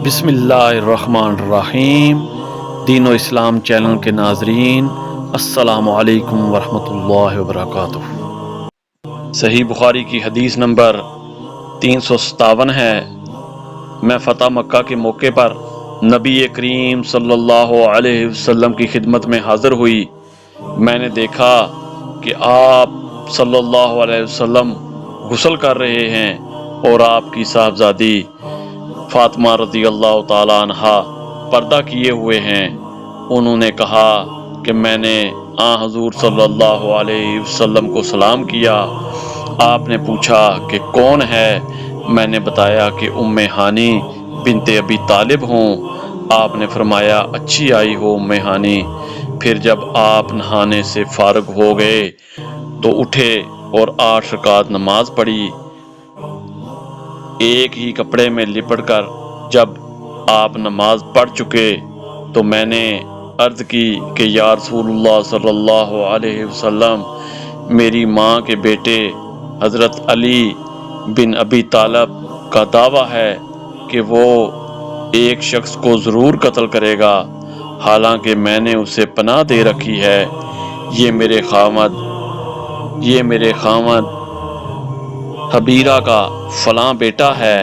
بسم اللہ الرحمن الرحیم۔ دین و اسلام چینل کے ناظرین السلام علیکم ورحمۃ اللہ وبرکاتہ۔ صحیح بخاری کی حدیث نمبر 357 ہے۔ میں فتح مکہ کے موقع پر نبی کریم صلی اللہ علیہ وسلم کی خدمت میں حاضر ہوئی۔ میں نے دیکھا کہ آپ صلی اللہ علیہ وسلم غسل کر رہے ہیں اور آپ کی صاحبزادی فاطمہ رضی اللہ تعالی عنہا پردہ کیے ہوئے ہیں۔ انہوں نے کہا کہ میں نے حضور صلی اللہ علیہ وسلم کو سلام کیا۔ آپ نے پوچھا کہ کون ہے؟ میں نے بتایا کہ ام ہانی بنت ابی طالب ہوں۔ آپ نے فرمایا اچھی آئی ہو ام ہانی۔ پھر جب آپ نہانے سے فارغ ہو گئے تو اٹھے اور 8 رکعت نماز پڑھی، ایک ہی کپڑے میں لپٹ کر۔ جب آپ نماز پڑھ چکے تو میں نے عرض کی کہ یا رسول اللہ صلی اللہ علیہ وسلم، میری ماں کے بیٹے حضرت علی بن ابی طالب کا دعویٰ ہے کہ وہ ایک شخص کو ضرور قتل کرے گا، حالانکہ میں نے اسے پناہ دے رکھی ہے۔ یہ میرے خامد حبیرہ کا فلاں بیٹا ہے۔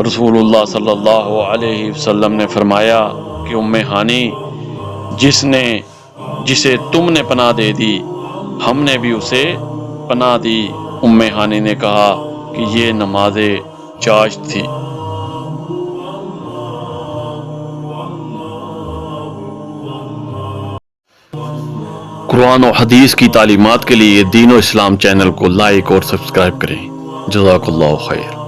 رسول اللہ صلی اللہ علیہ وسلم نے فرمایا کہ ام ہانی، جسے تم نے پناہ دے دی، ہم نے بھی اسے پناہ دی۔ ام ہانی نے کہا کہ یہ نماز چاشت تھی۔ قرآن و حدیث کی تعلیمات کے لیے دین و اسلام چینل کو لائک اور سبسکرائب کریں۔ جزاک اللہ خیر۔